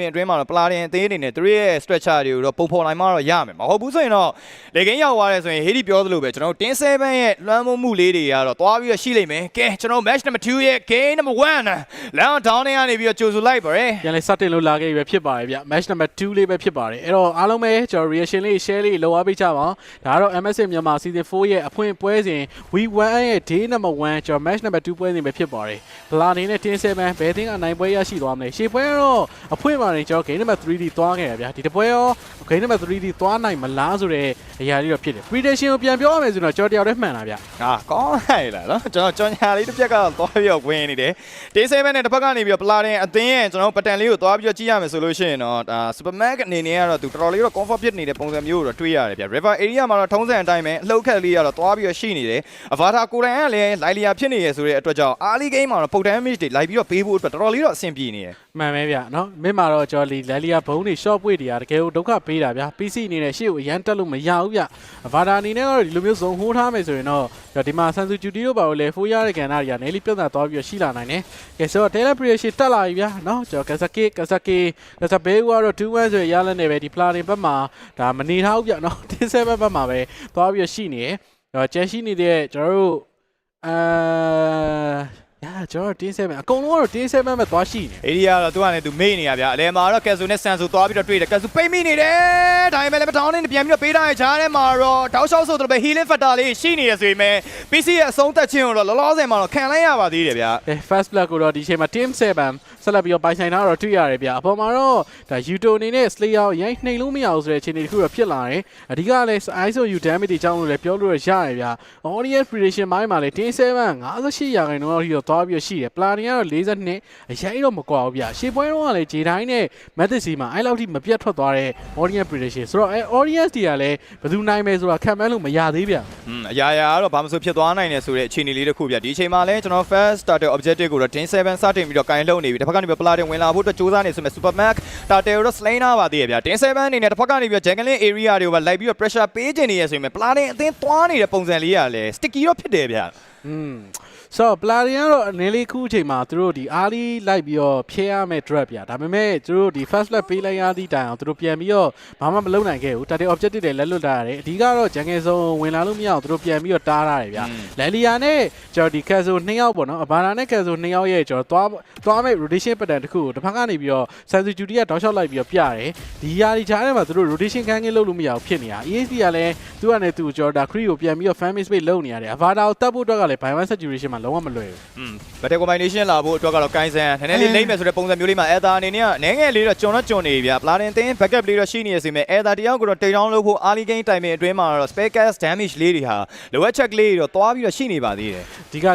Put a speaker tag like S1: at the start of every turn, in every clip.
S1: အတွင်းမှာတော့ပလာတင်အသေးအနေနဲ့သူတို့ရဲ့ structure တွေကိုတော့ပုံဖော်နိုင်မှတော့ရမယ်မဟုတ်ဘူးဆိုရင်တော့လေကင်းရောက်သွားတယ်ဆိုရင် Hedy ပြောသလိုပဲကျွန်တော်တင်း7ရဲ့လွှမ်းမိုးမှုလေးတွေကတော့တွားပြီးတော့ရှိလိမ့်မယ်ကဲကျွန်တော် match number 2ရဲ့ game number 1လမ်း down နေကနေပြီးတော့ကြိုဆိုလိုက်ပါရယ်
S2: ပြန်လဲစတင်လို့လာခဲ့ပြီပဲဖြစ်ပါတယ်ဗျ match number 2လေးပဲဖြစ်ပါတယ်အဲ့တော့အားလုံးပဲကျွန်တော် reaction လေး share လေးလုပ်အားပေးကြပါအောင်ဒါကတော့ MSN မြန်မာ season 4ရဲ့အဖွင့်ပွဲစဉ် week 1ရဲ့ day number 1ကျွန်တော် match number 2ပွဲစဉ်ပဲဖြစ်ပါတယ်ဘလာနေနဲ့တင်း7ဘယ်သင်းအနိုင်ပွဲရရှိသွားမလဲရှေ့ပွဲကတော့အဖွင့်မှာနေကျွန်တော် game number 3D သွားခဲ့ရဗျာဒီတပွဲရော game number 3D သွားနိုင်မလားဆိုတဲ့အရာလေးတော့ဖြစ်တယ် prediction ကိုပြန်ပြောရမယ်ဆိုတော့ကျွန်တော်တယောက်တည်းမှန်တာဗျဟ
S1: ာကောင်းလိုက်လားနော်ကျွန်တော်ကြော်ညာလေးတစ်ပြက်ကတော့သွားပြီးတော့ဝင်နေတယ်တင်း7နဲ့တစ်ဖက်ကနေပြီးတော့ပလာတင်အသင်းရဲ့ကျွန်တော်ပတန်လေးကိုသွားပြီးတော့ကြည့်ရမယ်ဆိုလို့ရှိရင်တော့ဒါ Supermax အနေနဲ့ကတော့သူတော်တော်လေးတော့ comfort ဖြစ်နေတဲ့ပုံစံမျိုးကိုတော့တွေ့ရတယ်ဗျ River area မှာတော့ထုံးစံအတိုင်းပဲအလှုပ်ခက်လေးကတော့သွားပြီးတော့ရှိနေတယ် Avatar ကိုယ်တိုင်ကလည်းလိုက်လျာဖြစ်နေရဆိုတဲ့အတွက်ကြောင့် early game မှာတော့ပုံတန်း image တွေလိုက်ပြီးတော့ပေးဖို့အတွက်တော်တော်လေးတော့အဆင်ပြေနေတယ်မ
S2: ှန်ပဲဗျနော်မင်းမှာတော့ကျွန်တော်လယ်လီယာဘုံတွေ short ပွေတွေကတကယ်ကိုဒုက္ခပေးတာဗျ PC အနေနဲ့ရှေ့ကိုရမ်းတက်လို့မရဘူးဗျ Avatar အနေနဲ့ကတော့ဒီလိုမျိုးဇုံဟိုးထားမယ်ဆိုရင်တော့ဒီမှာ Sansu Judy တို့ပါလို့လေဖိုးရတဲ့ကန်နာတွေကနယ်လီပြဿနာသွားပြီးတော့ရှိလာနိုင်တယ်ကဲဆိုတော့ Telepreciation တက်လာပြီဗျနော်ကျွန်တော် Kazaki ကတော့ 2-1 ဆိုရရလက်နေပဲဒီ Platin ဘက်မှာဒါမနေထားဘူးဗျနော်17ဘက်မှာပဲသွားပြီးတော့ရှိနေတယ်ကျန်ရှိနေတဲ့ကျွန်တော်တို့ကျွန်တော်တင်း7အကုန်လုံးကတော့တင်း7ပဲသွားရှိနေအ
S1: ေရီယာတော့သူကလည်းသူမေ့နေရဗျာအလဲမှာတော့ကက်ဆူနဲ့ဆန်ဆူသွားပြီးတော့တွေ့တယ်ကက်ဆူပိတ်မိနေတယ်ဒါပေမဲ့လည်းပထောင်းနဲ့ပြန်ပြီးတော့ပေးထားတဲ့ဂျားထဲမှာတော့တောက်လျှောက်ဆိုတော့ပဲ healing factor လေးရှိနေရဆိုပေမဲ့ PC ရဲ့အဆုံးသက်ခြင်းကိုတော့လောလောဆယ်မှာတော့ခံလိုက်ရပါသေးတယ်ဗျာ
S2: first blood ကိုတော့ဒီချိန်မှာ team 7ဆက်လက်ပြီးတော့ပိုင်ဆိုင်တာတော့တွေ့ရတယ်ဗျာအပေါ်မှာတော့ဒါ Yuto အနေနဲ့ Slayer ကိုရိုက်နှိမ်လို့မရဘူးဆိုတဲ့အခြေအနေတစ်ခုတော့ဖြစ်လာတယ်အဓိကလည်း ISO U damage တွေကြောင်းလို့လည်းပြောလို့ရတယ်ဗျာ audience prediction မိုင်းမှာလည်း team 7 58ရာခိုင်နှုန်းလောက်ထိတော့သွားပြီးတော့ရှိတယ် Platin ကတော့42အရင်တော့မကွာဘူးဗျာရှေ့ပွဲတော့လည်း J တိုင်းနဲ့ Method C မှာအဲ့လောက်ထိမပြတ်ထွက်သွားတဲ့ audience prediction ဆိုတော့ audience တွေကလည်းဘယ်သူနိုင်မယ်ဆိုတာခံမှန်းလို့မရသေးဗျာအ
S1: ရာရာကတော့ဘာမှမဆိုဖြစ်သွားနိုင်တယ်ဆိုတဲ့အခြေအနေလေးတစ်ခုဗျာဒီအချိန်မှာလည်းကျွန်တော် first starter objective ကိုတော့ team 7စတင်ပြီးတော့ကင်လှုပ်နေပြီတစ်ဖက်ကနေပြီး Platin ဝင်လာဖို့အတွက်စူးစမ်းနေဆိုမဲ့ Supermax တာတယ်တော့ slain နာပါသေးရဲ့ဗျာ team 7အနေနဲ့တစ်ဖက်ကနေပြီး Jungle area တွေကိုပဲလိုက်ပြီးတော့ pressure ပေးချင်နေရဆိုပေမဲ့ Platin အသင်းသွားနေတဲ့ပုံစံလေးကလည်း sticky တော့ဖြစ်တယ်ဗျာ
S2: ဆိုတော့ Platin ကတော့အနေလေးခုအချိန်မှာသူတို့ဒီအားလေးလိုက်ပြီးတော့ဖြဲရမယ့် drop ပြဒါပေမဲ့သူတို့ဒီ first flag ပေးလိုက်ရသည့်တိုင်အောင်သူတို့ပြန်ပြီးတော့ဘာမှမလုပ်နိုင်ခဲ့ဘူး target objective တွေလက်လွတ်ထားရတယ်အဓိကတော့ jungle zone ဝင်လာလို့မရအောင်သူတို့ပြန်ပြီးတော့တားထားတယ်ဗျာ Lelia နဲ့ကျွန်တော်ဒီ Kazo 2ယောက်ပေါ့နော် Avara နဲ့ Kazo 2ယောက်ရဲ့ကျွန်တော်သွားမဲ့ rotation pattern တစ်ခုကိုတစ်ဖက်ကနေပြီးတော့ Sansu Judy ကတောက်လျှောက်လိုက်ပြီးတော့ပြတယ်ဒီຢာဒီကြားထဲမှာသူတို့ rotation ခန်းကြီးလုပ်လို့မရဘူးဖြစ်နေတာ ESP ကလည်းသူကလည်းသူကျွန်တော်ဒါ Cree ကိုပြန်ပြီးတော့ fan base space လုပ်နေရတယ် Avara ကိုတတ်ဖို့အတွက်ကလည်း by one saturation မှာလုံးဝမလွယ်ဘူး
S1: battle combination လာဖို့အတွက်ကတော့ကိုင်းဆန်နည်းနည်းလေးလိမ့်မယ်ဆိုတဲ့ပုံစံမျိုးလေးမှာ Ether အနေနဲ့နည်းငယ်လေးတော့ကျွန်နေပြီဗျာ Platin တင်း backup လေးတော့ရှိနေရစီမဲ့ Ether တယောက်ကတော့တိတ်တောင်းလို့ဖို့ early game timing အတွင်းမှာတော့ spare cast damage လေးတွေဟာလိုအပ်ချက်လေးတွေတော့သွားပြီးတော့ရှိနေပါသေးတယ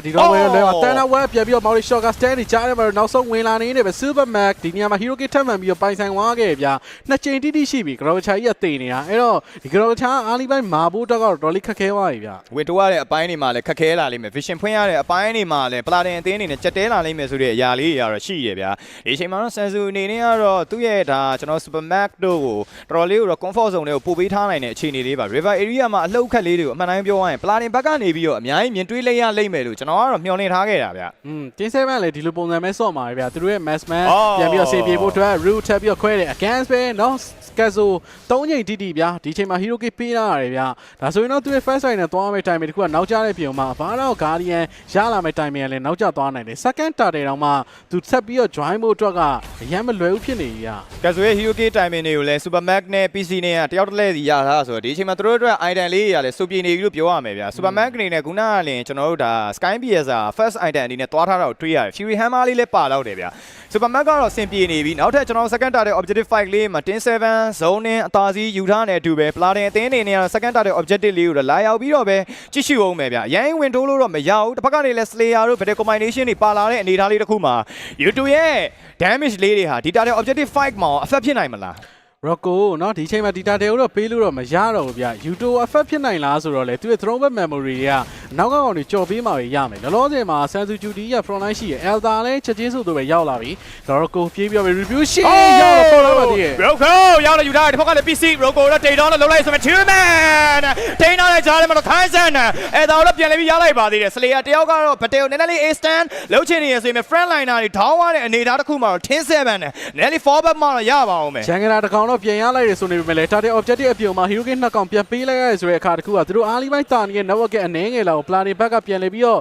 S1: ်ဒ
S2: ီတော့ဝယ်လဲတန်နာဝက်ပြန်ပြီးတော့ Maori Shot က stand နေကြားထဲမှာနောက်ဆုံးဝင်လာနေတယ်ပဲ Silver Mac ဒီနေရာမှာ Hero Kit ထပ်မှန်ပြီးတော့ပိုင်ဆိုင်သွားခဲ့ဗျာနှစ်ချိန်တိတိရှိပြီ Grocha ကြီးကတေနေတာအဲ့တော့ဒီ Grocha အားလေးပိုင်းမာဖို့တော့တော်လေးခက်ခဲသွားပြီဗျာ
S1: ဝင်တိုးရတဲ့အပိုင်းတွေမှာလည်းခက်ခဲလာလိမ့်မယ် vision ဖွင့်ရတဲ့အပိုင်းတွေမှာလည်း Platin အသင်းအနေနဲ့ကြက်တဲလာလိမ့်မယ်ဆိုတဲ့အရာလေးတွေကတော့ရှိရဗျာဒီအချိန်မှာတော့ Sansu အနေနဲ့ကတော့သူ့ရဲ့ဒါကျွန်တော် Supermax တို့ကိုတော်တော်လေးကိုတော့ comfort zone တွေကိုပို့ပေးထားနိုင်တဲ့အခြေအနေလေးပါ River area မှာအလှုပ်ခက်လေးတွေကိုအမှန်တိုင်းပြောရရင် Platin ဘက်ကနေပြီးတော့အများကြီးမြင်တွေ့လိုက်ရလိမ့်မယ်လို့ကျွန်တော်ကတော့မျှော်လင့်ထားခဲ့တာဗျာ
S2: တင်း7လည်းဒီလိုပုံစံပဲစော့မှာပဲဗျာသူတို့ရဲ့ Massman ပြန်ပြီးတော့ဆေးပြေဖို့အတွက် root ထပ်ပြီးတော့ခွဲတယ် against ပဲเนาะ Kazo 3ချိန်တိတိဗျာဒီချိန်မှာ Hero Kit ပေးလာရတယ်ဗျာဒါဆိုရင်တော့သူရဲ့ first line နဲ့သွားမယ့် time တခုကနောက်ကျတဲ့ပြင်မှာဘာတော့ Guardian ရလာမယ့် time ကလည်းနောက်ကျသွားနိုင်တယ် second target တောင်မှသူဆက်ပြီးတော့ join ဖို့အတွက်ကအရင်မလွယ်ဘူးဖြစ်နေပြီဗျာ
S1: Kazo ရဲ့ Hero Kit timing တွေကိုလည်း Supermax နဲ့ PC နဲ့တယောက်တစ်လဲစီရထားဆိုတော့ဒီအချိန်မှာသူတို့အတွက် item လေးတွေလည်းစုပြေနေပြီလို့ပြောရမယ်ဗျာ Supermax အနေနဲ့ခုနကလည်းကျွန်တော်တို့ဒါ Sky Piercer first item အနေနဲ့သွားထားတာကိုတွေ့ရတယ် Fury Hammer လေးလည်းပါတော့တယ်ဗျာ Supermax ကတော့စင်ပြေနေပြီနောက်ထပ်ကျွန်တော် second target objective fight လေးမှာ tin 7 zone နဲ့အသာစီးယူထားတဲ့အတူပဲ Platin အသင်းအနေနဲ့ second target objective လေးကိုလာရောက်ပြီးတော့ပဲကြည့်ရှုအောင်မယ်ဗျာအရင်ဝင်တိုးလို့တော့မရဘူးတစ်ဖက်ကနေလည်း Slayer တို့ battle combination တွေပါလာတဲ့အနေအထားလေးတစ်ခုမှာ YouTube ရဲ့ damage လေးတွေဟာဒီ target objective fight မှာ affect ဖြစ်နိုင်မလား
S2: Rocco เนาะဒီချိန်မှာ data တွေကိုတော့ပေးလို့တော့မရတော့ဘူးဗျ YouTube effect ဖြစ်နိုင်လားဆိုတော့လေသူရဲ့ throwback memory တွေကနောက်ကကောင်တွေကြော်ပေးမှာပဲရမယ်လောလောဆယ်မှာ Sansu Judy ရဲ့ front line ရှိရယ် Elda လည်းချက်ချင်းဆိုသူပဲရောက်လာပြီ Rocco ပြေးပြီးတော့ review ရှင်းရောက်တော့ပေါ်လာပါသေးတယ်
S1: Rocco ရောက်လာယူထားတယ်တစ်ဖက်ကလည်း PC Rocco တော့တိတ်တော့လုံးလိုက်ဆိုမှ two man တိတ်တော့လည်းကြားထဲမှာတော့ခိုင်းစမ်းအဲ့ဒါတော့ပြန်လဲပြီးရလိုက်ပါသေးတယ် Slayer တယောက်ကတော့ဗတေကိုနည်းနည်းလေး A stand လုံးချင်နေရဆိုရင် front liner တွေထောင်းသွားတဲ့အနေအထားတစ်ခုမှာတော့ 10-7 နဲ့နည်းနည်းလေး forward မှာတော့ရပါအောင်မယ်
S2: ဂျန်ဂလာတကောင်တော့ပြန်ရလိုက်ရဆိုနေပေမဲ့လည်း target objective အပြုံမှာ hero game နှစ်ကောင်ပြန်ပေးလိုက်ရဆိုတဲ့အခါတခုကသူတို့အားလီပိုင်းတာနေရဲ့ network ရဲ့အနေငယ်လောက် planning back ကပြန်လဲပြီးတော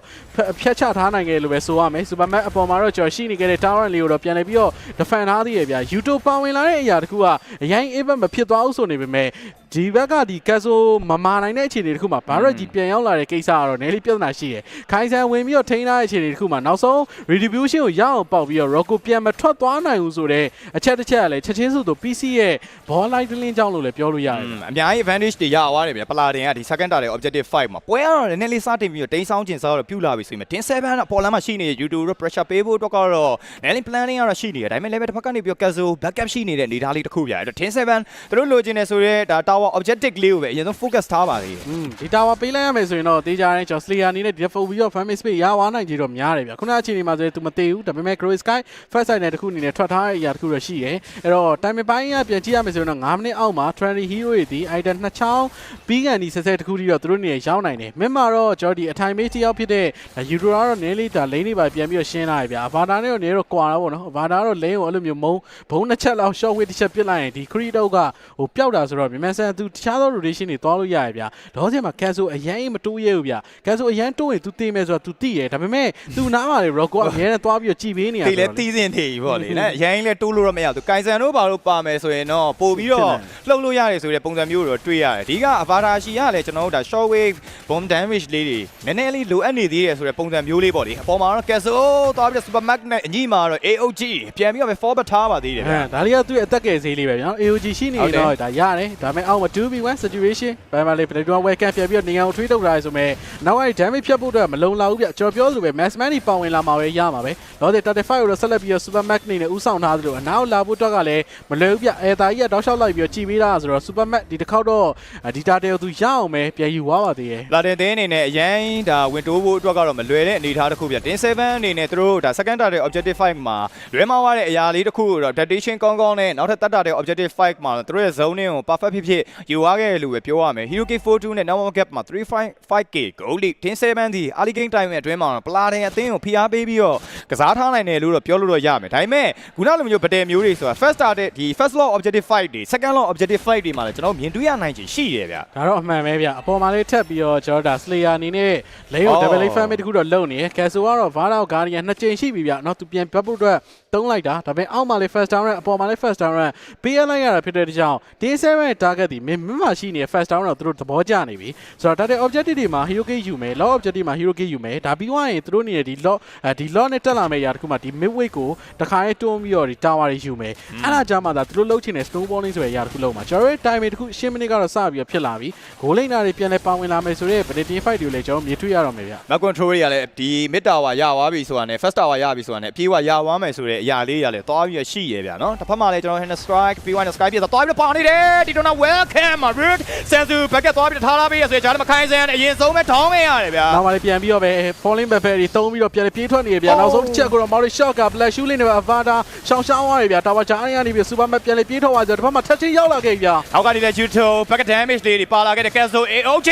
S2: ့ဖြတ်ချထားနိုင်ခဲ့လို့ပဲဆိုရမယ် Superman အပေါ်မှာတော့ကျော်ရှိနေခဲ့တဲ့ tower လေးကိုတော့ပြန်လဲပြီးတော့ defend ထားသေးရဗျာ YouTube ပါဝင်လာတဲ့အရာတခုကအရင် event မဖြစ်သွားဘူးဆိုနေပေမဲ့ဒီဘက်ကဒီကက်ဆိုမမာနိုင်တဲ့အခြေအနေတခုမှာဘာရက်ကြီးပြန်ရောက်လာတဲ့ကိစ္စကတော့နည်းလေးပြဿနာရှိတယ်။ခိုင်ဆန်ဝင်ပြီးတော့ထိန်းထားတဲ့အခြေအနေတခုမှာနောက်ဆုံး retribution ကိုရအောင်ပေါက်ပြီးတော့ Rocco ပြန်မထွက်သွားနိုင်ဘူးဆိုတော့အချက်တစ်ချက်ကလည်းချက်ချင်းဆိုသူ PC ရဲ့ ball line တလင်းကြောင်းလို့လည်းပြောလို့ရတယ်
S1: ။အများကြီး advantage တွေရသွားတယ်ဗျာပလာတင်ကဒီ second target objective 5မှာပွဲကတော့နည်းနည်းလေးစတင်ပြီးတော့တိန်းဆောင်ကျင်စားတော့ပြုလာပြီဆိုရင်တင်7ကပေါ်လမ်းမှာရှိနေတဲ့ YouTube တို့ pressure ပေးဖို့အတွက်ကတော့နည်းနည်း planning ကတော့ရှိနေတယ်ဒါပေမဲ့လည်းတစ်ဖက်ကနေပြီးတော့ Kazo backup ရှိနေတဲ့အနေအထားလေးတစ်ခုဗျာအဲ့တော့တင်7သူတို့လိုချင်နေဆိုရဲဒါ tower objective လေးပဲအရင်ဆုံး focus ထားပါသေးတယ်
S2: ။ဒီ tower ပေးလိုက်ရမယ်ဆိုရင်တော့တေးကြတဲ့ Slayer အနေနဲ့ default ပြီးတော့ family space ရသွားနိုင်ကြတော့များတယ်ဗျာ။ခုနအချိန်ဒီမှာဆိုရင် तू မသေးဘူးဒါပေမဲ့ Grey Sky first side နဲ့တခုအနေနဲ့ထွက်ထားတဲ့အရာတခုတော့ရှိတယ်။အဲ့တော့ time ပိုင်းကပြန်ကြည့်ရမယ်ဆိုရင်တော့9မိနစ်အောက်မှာ trendy hero တွေဒီ item 2ချောင်းပြီးကန်ဒီဆက်ဆက်တခုတည်းတော့သူတို့နေရာရောက်နိုင်တယ်။မြင့်မှာတော့ Jordy အထိုင်မေးတယောက်ဖြစ်တဲ့ Euro ကတော့နည်းလေးဒါ lane တွေပါပြန်ပြီးတော့ရှင်းလာတယ်ဗျာ။ Avatar နဲ့တော့နေတော့ကွာတော့ဗောနော်။ Avatar တော့ lane ကိုအဲ့လိုမျိုးဘုံနှစ်ချက်လောက် short way တစ်ချက်ပစ်လိုက်ရင်ဒီ Creed တော့ကပျောက်တာဆိုတော့မြန်ဆန်သူတခြားသော rotation တွေသွားလို့ရရဗျာ။လောဆယ်မှာ Cancel အရင်မတိုးရဲဘူးဗျာ။ Cancel အရင်တိုးရင် तू တေးမယ်ဆိုတော့ तू သိတယ်ဒါပေမဲ့ तू နားမှာလေ Rocco အများနဲ့သွားပြီးတော့ကြည်ပေးနေရတယ်
S1: ။ဒီလေတီးစင်နေပြီဗောလေ။နဲ့ရိုင်းလဲတိုးလို့တော့မရဘူး။ Kaizen တို့ဘာလို့ပါမယ်ဆိုရင်တော့ပို့ပြီးတော့လှုပ်လို့ရတယ်ဆိုတဲ့ပုံစံမျိုးတော့တွေ့ရတယ်။ဒီက Avatar ရှိရလဲကျွန်တော်တို့ဒါ short wave bomb damage လေးတွေနည်းနည်းလေးလိုအပ်နေသေးတယ်ဆိုတဲ့ပုံစံမျိုးလေးဗောလေ။အပေါ်မှာတော့ Cancel သွားပြီးတော့ Super Max နဲ့အညီမှာတော့ AOG ပြန်ပြီးတော့ forward ထားပါသေးတယ်ဗျာ
S2: ။ဒါလေးကသူ့ရဲ့အသက်ကယ်ဈေးလေးပဲဗျာ။ AOG ရှိနေတော့ဒါရတယ်။ဒါပေမဲ့အောက်မှာ 2v1 situation ဘယ်မှာလဲ Play 1 webcam ပြန်ပြီးတော့နေအောင်ထွေးထုတ်ထားရဆိုမဲ့နောက်အဲ့ damage ဖြတ်ဖို့အတွက်မလုံလောက်ဘူးဗျ။ကျွန်တော်ပြောသလိုပဲ Max Man ကြီးပေါဝင်လာမှာပဲရမှာပဲ။တော့35ကိုတော့ဆက်လက်ပြီးတော့ Super Max နေနဲ့ဥဆောင်ထားသလိုအနောက်လာဖို့အတွက်ကလည်းမလွယ်ဘူးဗျ။အဲတာကြီးကတောက်လျှောက်လိုက်ပြီးတော့ကြည်ပေးတာဆိုတော့ Super Max ဒီတစ်ခေါက်တော့ဒီတာတယ်သူရအောင်ပဲပြန်ယူသွားပါသေးတယ်
S1: ။လာတဲ့တင်းအနေနဲ့အရင်ဒါဝင်တိုးဖို့အတွက်ကတော့မလွယ်တဲ့အနေအထားတစ်ခုဗျ။တင်း7အနေနဲ့သူတို့ဒါ second target objective 5မှာလွဲမှားသွားတဲ့အရာလေးတစ်ခုတော့ adaptation ကောင်းကောင်းနဲ့နောက်ထပ်တတ်တာတဲ့ objective 5မှာသူတို့ရဲ့ zone ကို perfect ဖြစ်ယူသွားခဲ့လို့ပဲပြောရမယ်။ Hero K42 နဲ့ Normal Gap မှာ 355k goal lead တင်း7ဒီ early game time အတွင်းမှာပလာတင်အသင်းကိုဖိအားပေးပြီးတော့ကစားထားနိုင်တယ်လို့တော့ပြောလို့တော့ရမယ်။ဒါပေမဲ့ခုနလိုမျိုးဗတဲမျိုးတွေဆိုတာ first target ဒီ first law objective 5တွေ second law objective 5တွေမှာလည်းကျွန်တော်မြင်တွေ့ရနိုင်ချင်ရှိတယ်ဗျ
S2: ။ဒါတော့အမှန်ပဲဗျ။အပေါ်မှာလေးထပ်ပြီးတော့ကျွန်တော်ဒါ Slayer အနေနဲ့ lane ကို double lane family တခုတော့လုံနေ။ Caso ကတော့ Vara Guardian နှစ်ကြိမ်ရှိပြီဗျ။နောက်သူပြန်ပတ်ဖို့အတွက်တုံးလိုက်တာဒါပေမဲ့အောက်မှာလေး first down နဲ့အပေါ်မှာလေး first down နဲ့ပေးရလိုက်ရတာဖြစ်တဲ့ကြောင့် day 7ရဲ့ target ဒီမြင့်မှာရှိနေတဲ့ first down တော့သူတို့သဘောကျနေပြီဆိုတော့ target objective တွေမှာ hero key ယူမယ် law objective မှာ hero key ယူမယ်ဒါပြီးသွားရင်သူတို့နေတဲ့ဒီ law နဲ့တက်လာမယ့်အရာတခုမှဒီ midway ကိုတခါရဲတွန်းပြီးတော့ဒီ tower တွေယူမယ်အဲ့ဒါကြောင့်မှသာသူတို့လှုပ်ချင်တဲ့ snowballing ဆိုတဲ့အရာတခုလုံးမှာကျွန်တော်တို့ time တခု10မိနစ်ကတော့စပြီးဖြစ်လာပြီ goal line တွေပြန်လဲပါဝင်လာမယ်ဆိုတော့ penalty fight တွေကိုလည်းကျွန်တော်မြင်တွေ့ရတော့မယ်ဗျ
S1: Back control တွေကလည်းဒီ mid tower ရသွားပြီဆိုတာနဲ့ first tower ရပြီဆိုတာနဲ့အပြေးဝရသွားမယ်ဆိုတဲ့အရာလေးရလဲသွားပြီးရှိရဗျာနော်တစ်ဖက်မှာလည်းကျွန်တော် hand strike P1 sky ပြသွားပြီးပါနေတယ်ဒီတော့ welcome root sensu back သွားပြီးထားလာပြီးဆိုရင်ဂျားမခိုင်းစံအရင်ဆုံးပဲထောင်းခဲ့ရတယ်ဗျာ
S2: နောက်မှလည်းပြန်ပြီးတော့ပဲ falling buffet တွေတုံးပြီးတော့ပြန်ပြေးထွက်နေရဗျာနောက်ဆုံးတစ်ချက်ကိုတော့ Mauri shot က black shoe လေးနဲ့ Avada ရှောင်းသွားရဗျာ tower ဂျားနေပြီး super map ပြန်ပြေးထွက်သွားဆိုတော့တစ်ဖက်မှာ touch ရောက်လာခဲ့ဗျာအ
S1: ောက်ကနေလည်း Juto back damage လေးတွေပါလာခဲ့တဲ့ cancel AOG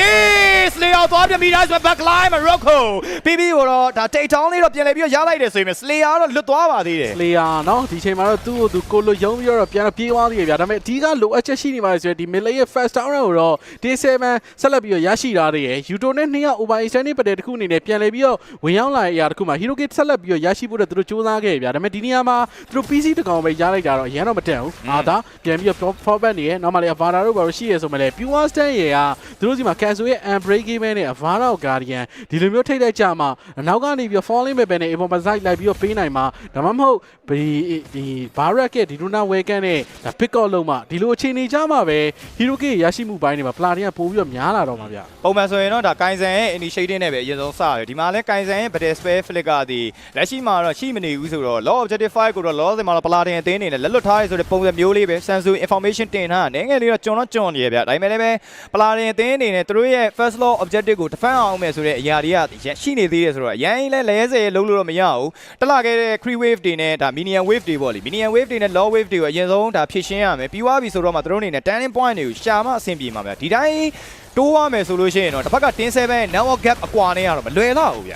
S1: Slayer သွားပြီးမိသားစု back line Morocco ပြီးပြီးတော့ဒါ take down လေးတော့ပြန်လဲပြီးရလိုက်တယ်ဆိုရင် Slayer တော့လွတ်သွားပါသေးတယ်
S2: Slayer နော်ဒီချိန်မှာတော့သူ့ကိုသူကိုလိုရုံးပြီးတော့ပြန်ပြေးသွားသေးတယ်ဗျာဒါပေမဲ့အဓိကလိုအပ်ချက်ရှိနေပါလေဆိုရင်ဒီ mid lane ရဲ့ first down ကိုတော့ day 7ဆက်လက်ပြီးတော့ရရှိထားသေးတယ် Yuto နဲ့2ယောက် over extending ပတ်တဲ့တစ်ခုအနေနဲ့ပြန်လဲပြီးတော့ဝင်ရောက်လာတဲ့အရာတစ်ခုမှာ Hero Kit ဆက်လက်ပြီးတော့ရရှိဖို့အတွက်သူတို့စူးစမ်းခဲ့ဗျာဒါပေမဲ့ဒီနေရာမှာသူတို့ PC တကောင်ပဲရလိုက်တာတော့အရင်တော့မတက်ဘူးအာသာပြန်ပြီးတော့ forward နေရ normal လေး Avada တို့ဘာလို့ရှိရဆိုမှလဲ Pure Stand ရေကသူတို့စီမှာ Cancel ရဲ့ unbreakable နဲ့ Avada Guardian ဒီလိုမျိုးထိတ်တဲ့ကြမှာနောက်ကနေပြီး falling ပဲပဲနဲ့ Evomize လိုက်ပြီးတော့ပေးနိုင်မှာဒါမှမဟုတ် ဒီဘာရက်ကဒီလိုနာဝဲကန်နဲ့ဒါ pick up လုံးမှဒီလိုအခြေအနေကြမှာပဲ hero kit ရရှိမှုပိုင်းတွေမှာ player တွေကပို့ပြီးတော့များလာတော့မှာဗျ
S1: ပုံမှန်ဆိုရင်တော့ဒါကိုင်ဆန်ရဲ့ initiative နဲ့ပဲအရင်ဆုံးစရတယ်ဒီမှာလဲကိုင်ဆန်ရဲ့ battle spell flick ကဒီလက်ရှိမှာတော့ရှိမနေဘူးဆိုတော့ law objective 5ကိုတော့ law စင်မှာတော့ပလာတင်အသင်းနေနဲ့လက်လွတ်ထားရဆိုတဲ့ပုံစံမျိုးလေးပဲ sensu information တင်ထားတယ်ငယ်လေးတော့ကျွန်တော်နေရဗျဒါပေမဲ့လည်းပဲပလာတင်အသင်းနေနဲ့သူတို့ရဲ့ first law objective ကို defend အောင်မယ်ဆိုတဲ့အရာတွေကရှိနေသေးတယ်ဆိုတော့အရင်လဲလဲစေလုံးလို့တော့မရဘူးတက်လာခဲ့တဲ့ cree wave တွေနဲ့ဒါ minion wave တွေပေါ့လေ minion wave တွေနဲ့ law wave တွေကိုအရင်ဆုံးဒါဖြည့်ရှင်းရမယ်ပြီးသွားပြီဆိုတော့မှသူတို့အနေနဲ့ turning point တွေကိုရှာမအဆင်ပြေမှာဗျဒီတိုင်းတိုးရမယ်ဆိုလို့ရှိရင်တော့တစ်ဖက်ကတင်း7ရဲ့ network gap အကွာနဲ့ကတော့မလွယ်တော့ဘူးဗျ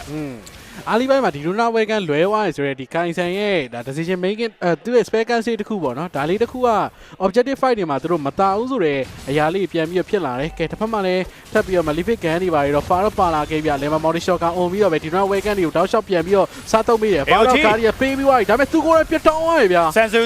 S2: အားလီပိုင်းမှာဒီလိုနာဝဲကန်လွဲသွားရဆိုရဲဒီကိုင်ဆန်ရဲ့ဒါ decision making သူ့ရဲ့ spare can save တစ်ခုပေါ့နော်ဒါလေးတစ်ခုက objective fight တွေမှာသူတို့မတာဘူးဆိုတဲ့အရာလေးပြန်ပြီးဖြစ်လာတယ်ကဲတစ်ဖက်မှာလည်းထပ်ပြီးတော့ malefic gun တွေပါပြီးတော့ far ပါလာခဲ့ပြလဲမှာ multi shot ကအုံပြီးတော့ပဲဒီလိုနာဝဲကန်တွေကိုတောက်လျှောက်ပြန်ပြီးတော့စားသုံးမိတယ်ဘာလို့ကားကြီးပေးပြီးသွားပြီဒါပေမဲ့သူကိုယ်လည်းပြတ်တောင်းသွားပြီဗျာ
S1: sensu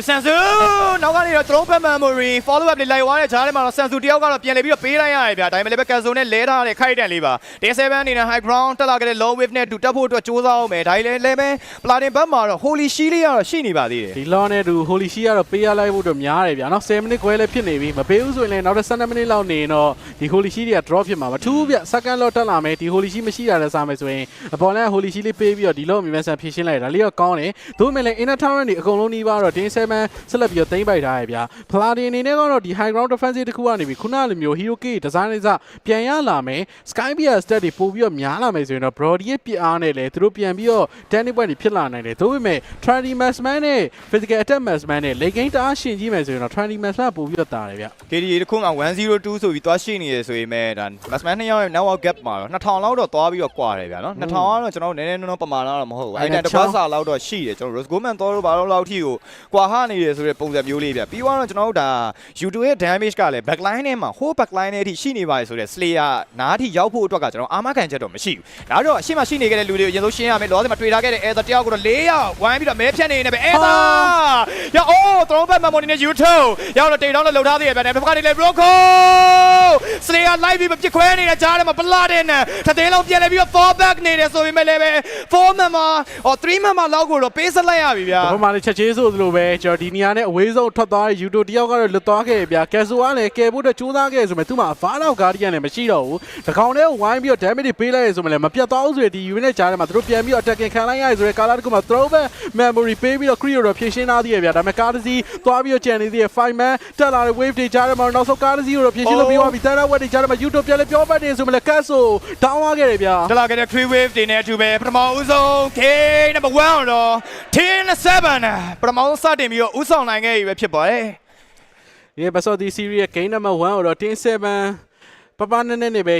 S1: နောက်ကနေတော့ drone back memory follow up လေးလိုက်သွားတဲ့ဂျားထဲမှာတော့ sensu တယောက်ကတော့ပြန်လေပြီးတော့ပေးလိုက်ရတယ်ဗျာဒါပေမဲ့လည်းပဲ cancel နဲ့လဲထားတဲ့ခိုက်တန်လေးပါ day 7အနေနဲ့ high ground တက်လာခဲ့တဲ့ low wave နဲ့တူတက်ဖို့အတွက်စူးစမ်းအောင်မယ်ဒါလည်းပဲပလာတင်ဘက်မှာတော့ holy shield လေးကတော့ရှိနေပါသေးတယ်
S2: ဒီ law နဲ့တူ holy shield ကတော့ပေးရလိုက်ဖို့တော့များတယ်ဗျာနော်10မိနစ်ခွဲလည်းဖြစ်နေပြီမပေးဘူးဆိုရင်လည်းနောက်ထပ်12မိနစ်လောက်နေရင်တော့ဒီ holy shield တွေက drop ဖြစ်မှာမထူးဗျ second lot တက်လာမယ်ဒီ holy shield မရှိတာလည်းစားမယ်ဆိုရင်အပေါ်လည်း holy shield လေးပေးပြီးတော့ဒီ law မြန်မြန်ဆန်ဖြည့်ရှင်းလိုက်ဒါလေးတော့ကောင်းတယ်ဒါပေမဲ့လည်း inner tower တွေအကုန်လုံးနှီးပါတော့ day 7ဆက်လက်ပြီးတော့သိမ်းပိုက်ထားရဗျာ Paladin အနေနဲ့ကတော့ဒီ high ground defensive တခုကနေပြီးခုနလိုမျိုး hero kit design လေးစပြန်ရလာမယ် sky bear stat တွေပို့ပြီးတော့များလာမယ်ဆိုရင်တော့ brody ရဲ့ပြအားနဲ့လည်းသူတို့ပြန်ပြီးတော့ turning point တွေဖြစ်လာနိုင်တယ်ဒါပေမဲ့ trendy massman နဲ့ physical attack massman နဲ့ late game တအားရှင်ကြီးမယ်ဆိုရင်တော့ trendy massman ပို့ပြီးတော့တာတယ်ဗျ
S1: KDA တခုမှ102ဆိုပြီးသွားရှိနေရဆိုရင်မဲ့ဒါ massman 2ယောက်ရဲ့ network gap မှာတော့2000လောက်တော့သွားပြီးတော့ကွာတယ်ဗျာနော်2000ကတော့ကျွန်တော်နည်းနည်းပမာဏတော့မဟုတ်ဘူးအဲ့ဒါတစ်ပတ်စာလောက်တော့ရှိတယ်ကျွန်တော် Rose Goldman တော်တော့ဘာလို့လောက်ထိကိုကွာဟနေတယ်ဆိုတဲ့ပုံစံမျိုးလေးဗျပြီးတော့ကျွန်တော်တို့ဒါ YouTube ရဲ့ damage ကလည်း backline ထဲမှာ whole backline ထဲအထိရှိနေပါတယ်ဆိုတဲ့ Slayer နားထိရောက်ဖို့အတွက်ကကျွန်တော်အာမခံချက်တော့မရှိဘူးဒါတော့အရှိမရှိနေခဲ့တဲ့လူတွေကိုအရင်ဆုံးရှင်းရမယ်လောဆယ်မှာတွေ့ထားခဲ့တဲ့ Ether တယောက်ကိုတော့4ယောက်ဝိုင်းပြီးတော့မဲဖြတ်နေနေပဲ Ether ရောအိုး throw back memory နဲ့ YouTube ရောက်တော့တိတ်တောင်းနဲ့လှုပ်ထားသေးတယ်ဗျာတစ်ခါတည်းလေ Broco Slayer live ပြီးပြစ်ခွဲနေတဲ့ကြားထဲမှာ Paladin နဲ့ထသိန်းလုံးပြန်လဲပြီးတော့ fall back နေတယ်ဆိုပေမဲ့လည်းပဲ4 member 3 member လောက်ကိုတော့ပေးဆက်လိုက်ရပြီဗျာ
S2: ဘာမှလည်းချက်ချင်းဆိုသလိုပဲကျွန်တော်ဒီနေရာနဲ့အဝေးဆုံးထွက်သွားတဲ့ YouTube တယောက်ကတော့လွတ်သွားခဲ့ဗျာ Caso ကလည်းကယ်ဖို့အတွက်ကြိုးစားခဲ့ဆိုပေမဲ့သူ့မှာ Far-out Guardian လည်းမရှိတော့ဘူးတကောင်တည်းဝိုင်းပြီးတော့ damage တွေပေးလိုက်ရဆိုမှလည်းမပြတ်သွားဘူးဆိုရင်ဒီ unit ကြားထဲမှာသူတို့ပြန်ပြီးတော့ attacking ခံလိုက်ရဆိုတဲ့ကာလာတကူမှာ throw back memory ပေးပြီးတော့ Creo တော့ဖြည့်ရှင်းထားသေးရဗျာဒါပေမဲ့ကားတစ်စီးသွားပြီးတော့ကြံနေသေးတယ် 5 man တက်လာတဲ့ wave တွေကြားထဲမှာနောက်ဆုံးကားတစ်စီးကိုတော့ဖြည့်ရှင်းလို့ပြီးသွားပြီ Third wave တွေကြားထဲမှာ YouTube ပြန်လဲပြောပတ်နေဆိုမှလည်း Caso တောင်းသွားခဲ့တယ်ဗျာ
S1: တက်လာခဲ့တဲ့ 3 wave တွေနဲ့အတူပဲပထမဦးဆုံး K number 1တော့10-7ပထမဦးစတင်ပြီးတော့ဦးဆောင်နိုင်ခဲ့ပြီပဲဖြစ်ပါတယ်
S2: ဒီဘက်ဆော့ဒီ series ရဲ့ game number 1ကိုတော့10-7ပပနည်းနည်းနဲ့ပဲ